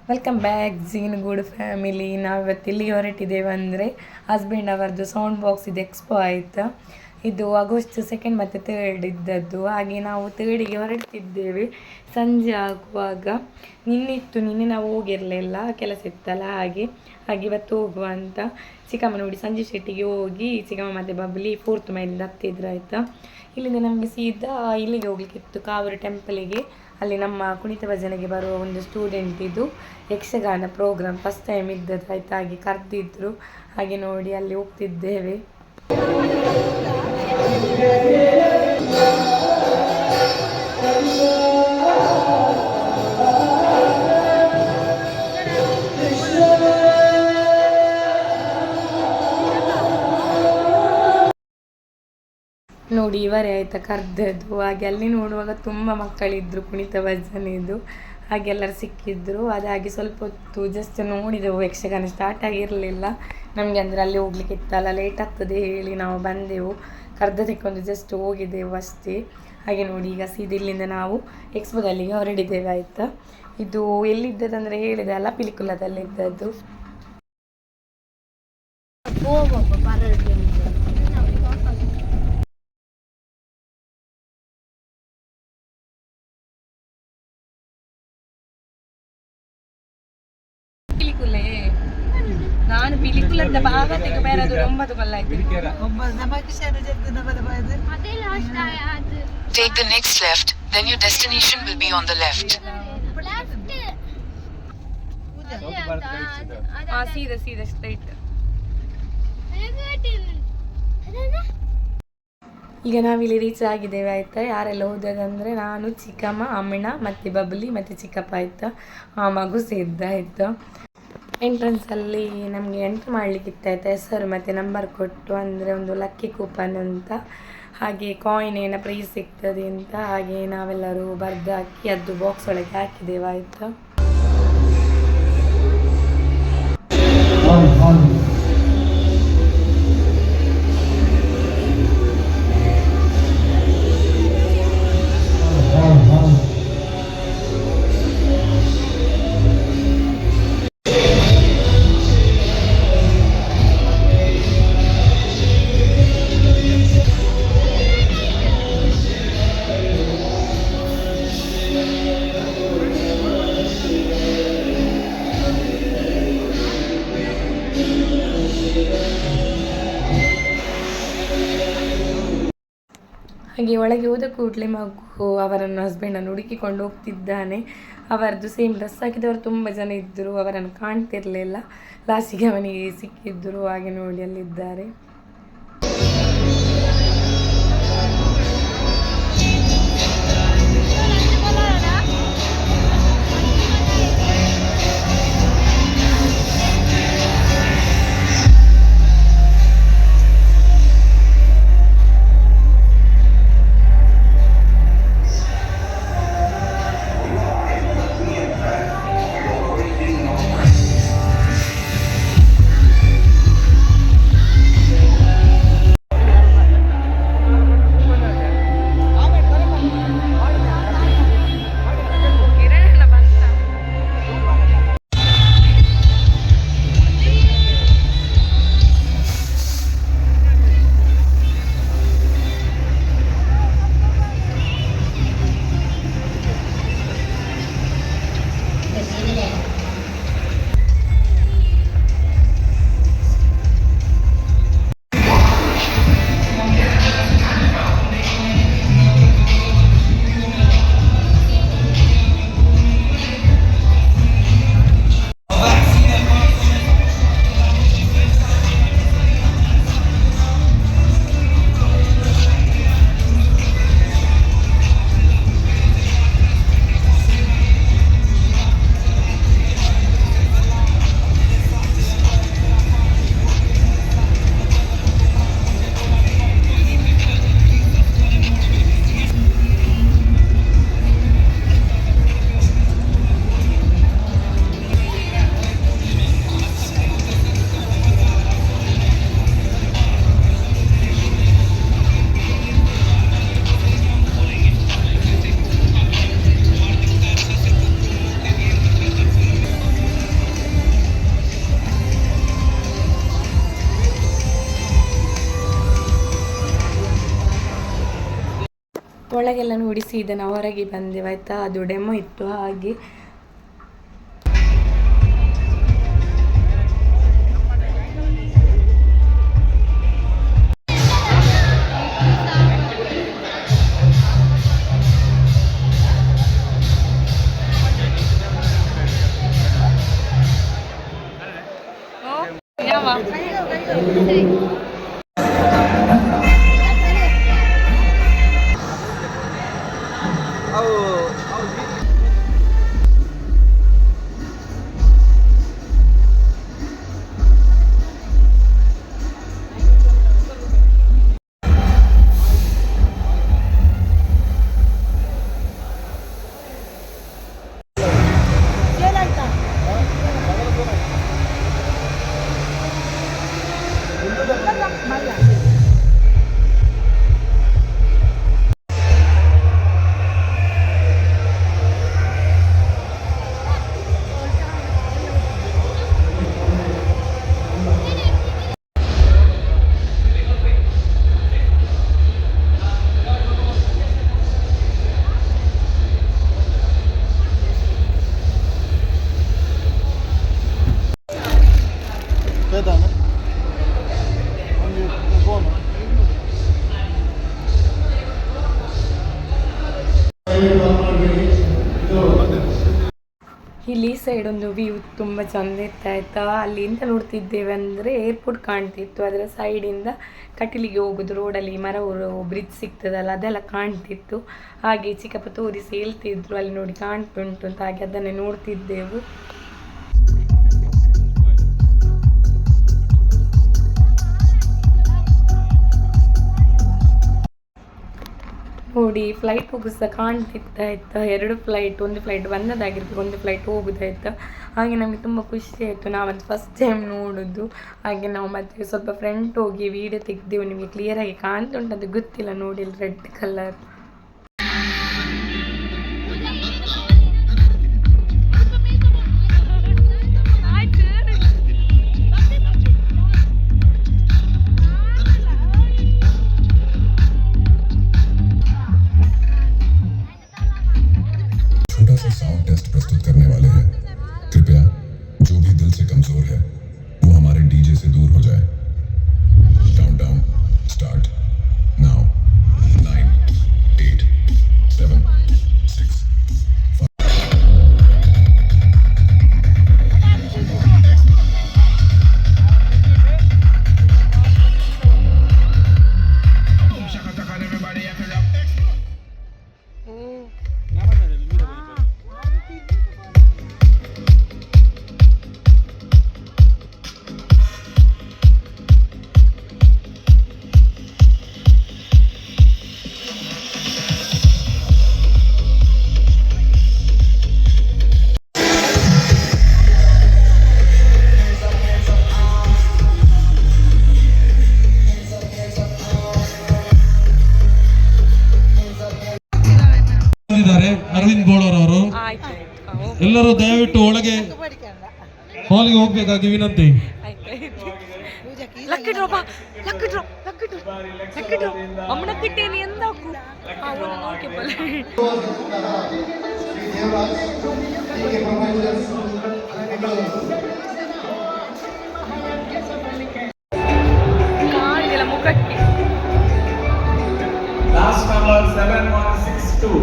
Welcome back ಝೀನ್ good family. ನಾವಿವತ್ತು ಇಲ್ಲಿಗೆ ಹೊರಟಿದ್ದೇವೆ ಅಂದರೆ ಹಸ್ಬೆಂಡ್ ಅವರದ್ದು ಸೌಂಡ್ ಬಾಕ್ಸ್ ಇದು ಎಕ್ಸ್ಪೋ ಆಯಿತಾ. ಇದು ಆಗಸ್ಟ್ 2 ಮತ್ತು 3 ಇದ್ದದ್ದು. ಹಾಗೆ ನಾವು 3ಗೆ ಹೊರಡ್ತಿದ್ದೇವೆ. ಸಂಜೆ ಆಗುವಾಗ ನಿನ್ನೆ ನಾವು ಹೋಗಿರಲಿಲ್ಲ, ಕೆಲಸ ಇತ್ತಲ್ಲ, ಹಾಗೆ ಇವತ್ತು ಹೋಗುವ ಅಂತ ಚಿಕ್ಕಮ್ಮ ನೋಡಿ ಸಂಜೆ ಶೆಟ್ಟಿಗೆ ಹೋಗಿ ಚಿಕ್ಕಮ್ಮ ಮತ್ತು ಬಬ್ಲಿ 4th ಮೈಲಿಂದ ಹತ್ತಿದ್ರು ಆಯಿತಾ. ಇಲ್ಲಿಂದ ನಮಗೆ ಸೀದಾ ಇಲ್ಲಿಗೆ ಹೋಗ್ಲಿಕ್ಕಿತ್ತು, ಕಾವೂರು ಟೆಂಪಲಿಗೆ. ಅಲ್ಲಿ ನಮ್ಮ ಕುಣಿತ ಭಜನೆಗೆ ಬರುವ ಒಂದು ಸ್ಟೂಡೆಂಟ್ ಇದು ಯಕ್ಷಗಾನ ಪ್ರೋಗ್ರಾಮ್ ಫಸ್ಟ್ ಟೈಮ್ ಇದ್ದದ್ದು ಆಯ್ತು. ಹಾಗೆ ಕರೆದಿದ್ರು, ಹಾಗೆ ನೋಡಿ ಅಲ್ಲಿ ಹೋಗ್ತಿದ್ದೇವೆ. ನೋಡಿ ಇವರೇ ಆಯಿತಾ ಕರೆದದ್ದು. ಹಾಗೆ ಅಲ್ಲಿ ನೋಡುವಾಗ ತುಂಬ ಮಕ್ಕಳಿದ್ದರು ಕುಣಿತ ಭಜನೆದು, ಹಾಗೆ ಎಲ್ಲರೂ ಸಿಕ್ಕಿದ್ರು. ಅದಾಗಿ ಸ್ವಲ್ಪ ಹೊತ್ತು ಜಸ್ಟ್ ನೋಡಿದೆವು, ಯಕ್ಷಗಾನ ಸ್ಟಾರ್ಟ್ ಆಗಿರಲಿಲ್ಲ ನಮಗೆ. ಅಂದರೆ ಅಲ್ಲಿ ಹೋಗ್ಲಿಕ್ಕೆ ಇತ್ತಲ್ಲ, ಲೇಟ್ ಆಗ್ತದೆ ಹೇಳಿ ನಾವು ಬಂದೆವು. ಕರ್ದದಕ್ಕೊಂದು ಜಸ್ಟ್ ಹೋಗಿದ್ದೆವು ಅಷ್ಟೇ. ಹಾಗೆ ನೋಡಿ ಈಗ ಸೀದಾ ಇಲ್ಲಿಂದ ನಾವು ಎಕ್ಸ್ಪೋದಲ್ಲಿಗೆ ಹೊರಡಿದ್ದೇವೆ ಆಯಿತಾ. ಇದು ಎಲ್ಲಿದ್ದದಂದರೆ ಹೇಳಿದೆ ಅಲ್ಲ, ಪಿಲಿಕುಲದಲ್ಲಿದ್ದದ್ದು. ನಾನು ಪಿಲಿಕುಲದ ಭಾಗತೆಗೆ ಬೇರೆದು 9 ಕೊಲ್ಲಾಯ್ತು. Take the next left, then your destination will be on the left. ಸೀದಾ ಸ್ಟ್ರೈಟ್. ಈಗ ನಾವಿಲ್ಲಿ ರೀಚ್ ಆಗಿದ್ದೇವೆ ಆಯಿತಾ. ಯಾರೆಲ್ಲ ಹೋದದಂದರೆ ನಾನು, ಚಿಕ್ಕಮ್ಮ, ಅಮ್ಮಣ್ಣ ಮತ್ತು ಬಬ್ಲಿ ಮತ್ತು ಚಿಕ್ಕಪ್ಪ ಆಯಿತಾ. ಆ ಮಗು ಸೇರಿದ್ದ ಆಯಿತಾ. ಎಂಟ್ರೆನ್ಸಲ್ಲಿ ನಮಗೆ ಎಂಟ್ರ್ ಮಾಡಲಿಕ್ಕಿತ್ತು ಆಯಿತಾ. ಹೆಸರು ಮತ್ತು ನಂಬರ್ ಕೊಟ್ಟು, ಅಂದರೆ ಒಂದು ಲಕ್ಕಿ ಕೂಪನ್ ಅಂತ, ಹಾಗೆ ಕಾಯಿನ್ ಏನೋ ಪ್ರೈಸ್ ಸಿಗ್ತದೆ ಅಂತ. ಹಾಗೆ ನಾವೆಲ್ಲರೂ ಬರೆದು ಹಾಕಿ ಅದು ಬಾಕ್ಸ್ ಒಳಗೆ ಹಾಕಿದ್ದೇವೆ ಆಯಿತಾ. ಹಾಗೆ ಒಳಗೆ ಹೋದ ಕೂಡಲೇ ಮಗು ಅವರನ್ನು ಹಸ್ಬೆಂಡನ್ನು ಹುಡುಕಿಕೊಂಡು ಹೋಗ್ತಿದ್ದಾನೆ. ಅವರದ್ದು ಸೇಮ್ ಡ್ರೆಸ್ ಹಾಕಿದವರು ತುಂಬ ಜನ ಇದ್ದರು, ಅವರನ್ನು ಕಾಣ್ತಿರಲಿಲ್ಲ. ಲಾಸ್ಟಿಗೆ ಅವನಿಗೆ ಸಿಕ್ಕಿದ್ದರು. ಹಾಗೆ ನೋಡಿ ಅಲ್ಲಿದ್ದಾರೆ. ಒಳಗೆಲ್ಲ ನೋಡಿ ಸೀದಾ ನಾವು ಹೊರಗೆ ಬಂದೆವು ಆಯಿತಾ. ಅದು ಡೆಮೋ ಇತ್ತು ಹಾಗೆ. ಇಲ್ಲಿ ಸೈಡ್ ಒಂದು ವ್ಯೂ ತುಂಬ ಚಂದ ಇತ್ತು ಆಯಿತಾ. ಅಲ್ಲಿಂದ ನೋಡ್ತಿದ್ದೇವೆ ಅಂದರೆ ಏರ್ಪೋರ್ಟ್ ಕಾಣ್ತಿತ್ತು. ಅದರ ಸೈಡಿಂದ ಕಟೀಲಿಗೆ ಹೋಗೋದು ರೋಡಲ್ಲಿ ಮರವರು ಬ್ರಿಡ್ಜ್ ಸಿಗ್ತದಲ್ಲ ಅದೆಲ್ಲ ಕಾಣ್ತಿತ್ತು. ಹಾಗೆ ಚಿಕ್ಕಪ್ಪ ತೋರಿಸಿ ಹೇಳ್ತಿದ್ರು ಅಲ್ಲಿ ನೋಡಿ ಕಾಣ್ತುಂಟು ಅಂತ. ಹಾಗೆ ಅದನ್ನೇ ನೋಡ್ತಿದ್ದೆವು. ನೋಡಿ ಫ್ಲೈಟ್ ಹೋಗು ಸಹ ಕಾಣ್ತಿತ್ತಾಯ್ತಾ. 2 ಫ್ಲೈಟ್, ಒಂದು ಫ್ಲೈಟ್ ಬಂದದಾಗಿರ್ಬೇಕು, ಒಂದು ಫ್ಲೈಟ್ ಹೋಗೋದಾಯ್ತಾ. ಹಾಗೆ ನಮಗೆ ತುಂಬ ಖುಷಿ ಆಯಿತು. ನಾವಂತ ಫಸ್ಟ್ ಟೈಮ್ ನೋಡೋದು. ಹಾಗೆ ನಾವು ಮತ್ತೆ ಸ್ವಲ್ಪ ಫ್ರಂಟ್ ಹೋಗಿ ವೀಡಿಯೋ ತೆಗೆದೆವು. ನಿಮಗೆ ಕ್ಲಿಯರಾಗಿ ಕಾಣ್ತುಂಟದು ಗೊತ್ತಿಲ್ಲ ನೋಡಿ, ರೆಡ್ ಕಲರ್. साउंड टेस्ट प्रस्तुत करने वाले हैं। कृपया जो भी दिल से कमजोर है वो हमारे डीजे से दूर हो जाए। Countdown start now. 9 8 7 6 ಅರವಿಂದ್ ಬೋಳರ್ ಅವರು ಎಲ್ಲರೂ ದಯವಿಟ್ಟು ಒಳಗೆ ಹಾಲ್ಗೆ ಹೋಗ್ಬೇಕಾಗಿ ವಿನಂತಿ. Last number 7162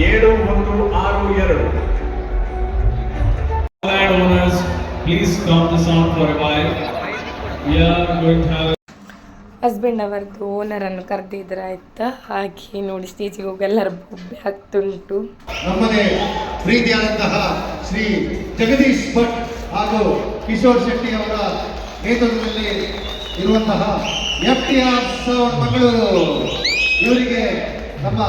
7162. Land owners, please calm the sound for a while. We are going to have husband ಅವರದ್ದು ಓನರನ್ನು ಕರೆದಿದ್ರೆ ಆಯ್ತಾ. ಹಾಗೆ ನೋಡಿ ಸ್ಟೇಜಿಗೆ ಹೋಗಿ ಎಲ್ಲರ ಬೊಬ್ಬೆ ಆಗ್ತುಂಟು. ನಮ್ಮದೇ ಪ್ರೀತಿಯಾದಂತಹ ಶ್ರೀ ಜಗದೀಶ್ ಭಟ್ ಹಾಗೂ ಕಿಶೋರ್ ಶೆಟ್ಟಿ ಅವರ ನೇತೃತ್ವದಲ್ಲಿ ಇರುವಂತಹ FTR ಸೌಂಡ್ ಮಂಗಳೂರು ಇವರಿಗೆ ನಮ್ಮ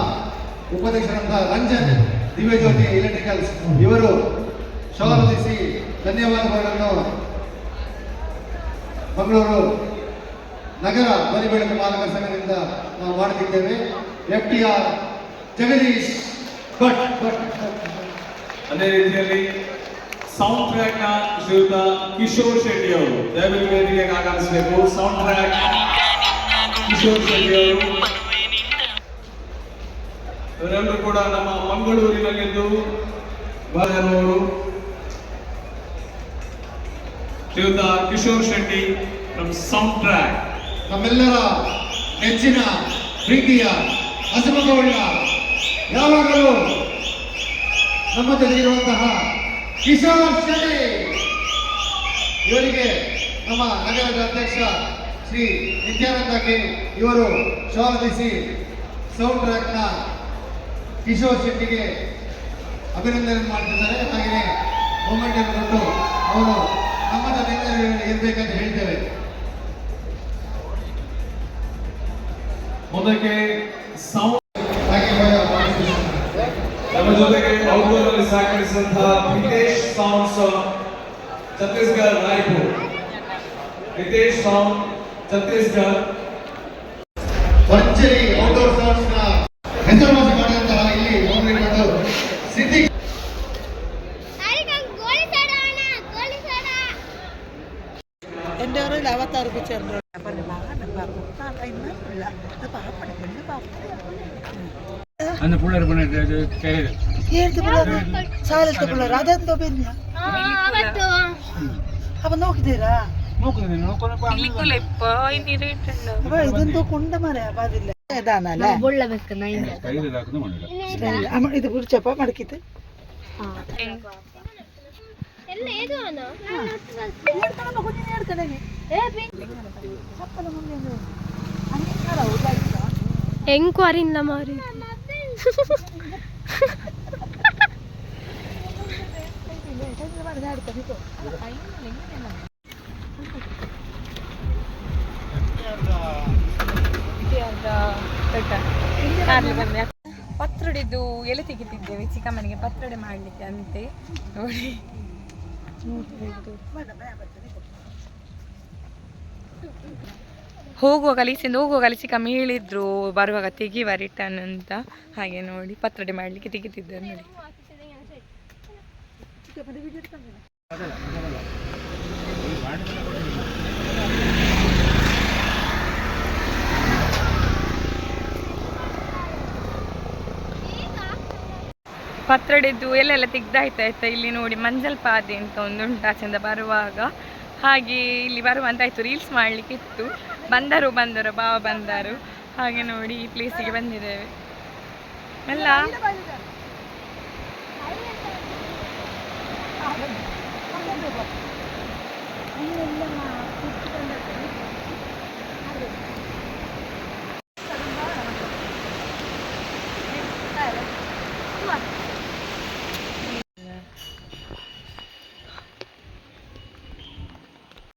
ಉಪಾಧ್ಯಕ್ಷರಂತಹ ರಂಜನ್ ದಿವ್ಯಜ್ಯೋತಿ ಎಲೆಕ್ಟ್ರಿಕಲ್ಸ್ ಇವರು ಸ್ವಾಗತಿಸಿ ಧನ್ಯವಾದಗಳನ್ನು ಮಂಗಳೂರು ನಗರ ಬಲಿ ಬೆಳಕು ಮಾಲಕ ಸಂಘದಿಂದ ನಾವು ಮಾಡುತ್ತಿದ್ದೇವೆ. FTR ಜಗದೀಶ್ ಭಟ್. ಅದೇ ರೀತಿಯಲ್ಲಿ ಸೌಂಡ್ ಟ್ರ್ಯಾಕ್ ನ ಶ್ರೀಯುತ ಕಿಶೋರ್ ಶೆಟ್ಟಿ ಅವರು ದಯವಿಟ್ಟು ವೇದಿಕೆಗೆ ಆಗಮಿಸಬೇಕು. ಸೌಂಡ್ ಟ್ರ್ಯಾಕ್ ಕಿಶೋರ್ ಶೆಟ್ಟಿ ಅವರು. ಇವರೆಲ್ಲರೂ ಕೂಡ ನಮ್ಮ ಮಂಗಳೂರಿನಲ್ಲಿದ್ದು ಬರುವವರು ಶ್ರೀಯುತ Kishore Shetty from sound track. ನಮ್ಮೆಲ್ಲರ ನೆಚ್ಚಿನ ಪ್ರೀತಿಯ ಹಸಮಗೌಡ ಯಾವಾಗಲೂ ನಮ್ಮ ಜೊತೆಗಿರುವಂತಹ ಕಿಶೋರ್ ಶೆಟ್ಟಿ ಇವರಿಗೆ ನಮ್ಮ ನಗರದ ಅಧ್ಯಕ್ಷ ಶ್ರೀ ನಿತ್ಯಾನಂದ ಕೆ ಇವರು ಸ್ವಾಗತಿಸಿ ಸೌಂಡ್ ಟ್ರ್ಯಾಕ್ನ ಕಿಶೋರ್ ಶೆಟ್ಟಿಗೆ ಅಭಿನಂದನೆ ಮಾಡ್ತಿದ್ದಾರೆ. ಹಾಗೆಯೇ ಮೂಮೆಂಟ್ ಅನ್ನು ಕೊಟ್ಟು ಅವರು ನಮ್ಮ ಜೊತೆ ಇರಬೇಕಂತ ಹೇಳ್ತೇವೆ. ಮುಂದಕ್ಕೆ ಸೌಂಡ್ ಹಾಗೆ ನಮ್ಮ ಜೊತೆಗೆ ಔಟ್ಡೋರ್ನಲ್ಲಿ ಸಹಕರಿಸಿದಂತಹ ನಿತೇಶ್ ಸೌಂಡ್ಸ್ ಛತ್ತೀಸ್ಗಢ ರಾಯ್ಪುರ್. ನಿತೇಶ್ ಸೌಂಡ್ ಛತ್ತೀಸ್ಗಢ. ಭರ್ಜರಿ ಔಟ್ಡೋರ್ ಸೌಂಡ್ಸ್ ನ ಹೆಸರುವಾಸಿ ಮಾಡಿದಂತಹ ಇಲ್ಲಿ ಹೋಗಿರುವುದು ಸಿದ್ದಿ എൻ്റെ ഓരോ അവതാർ പിക്ചറിൻ്റെ സാലത്തെ പിള്ളേർ അതെന്തോ പിന്നെ അപ്പൊ നോക്കിത്തരാ അപ്പൊ ഇതെന്തോ കൊണ്ടമാരാ അപ്പൊ അതില്ല ഏതാണല്ലേ ഇത് പിടിച്ചപ്പോ മടക്കിട്ട് ಎಂಕ್ವೈರಿ ಇಲ್ಲ ಮಾರಿ ಪತ್ರೊಡೆದು ಎಲೆ ತೆಗಿತಿದ್ದೇವೆ ಚಿಕ್ಕಮ್ಮನಿಗೆ ಪತ್ರೊಡೆ ಮಾಡಲಿಕ್ಕೆ ಅಂತೆ ನೋಡಿ. ಹೋಗುವಾಗ ಚಿಕ್ಕಮ್ಮ ಹೇಳಿದ್ರು ಬರುವಾಗ ತೆಗಿವ ರಿಟರ್ನ್ ಅಂತ. ಹಾಗೆ ನೋಡಿ ಪತ್ರೊಡೆ ಮಾಡಲಿಕ್ಕೆ ತೆಗಿತಿದ್ದಾರೆ ನೋಡಿ. ಪತ್ರೊಡೆದು ಎಲ್ಲೆಲ್ಲ ತೆಗ್ದಾಯ್ತಾಯ್ತಾ. ಇಲ್ಲಿ ನೋಡಿ ಮಂಜಲ್ ಪಾದೆ ಅಂತ ಒಂದುಂಟು ಆಚೆಂದ ಬರುವಾಗ. ಹಾಗೆ ಇಲ್ಲಿ ಬರುವಂತಾಯ್ತು, ರೀಲ್ಸ್ ಮಾಡಲಿಕ್ಕೆ ಇತ್ತು. ಬಂದರು ಬಾವ ಬಂದರು. ಹಾಗೆ ನೋಡಿ ಈ ಪ್ಲೇಸಿಗೆ ಬಂದಿದ್ದೇವೆ ಎಲ್ಲ.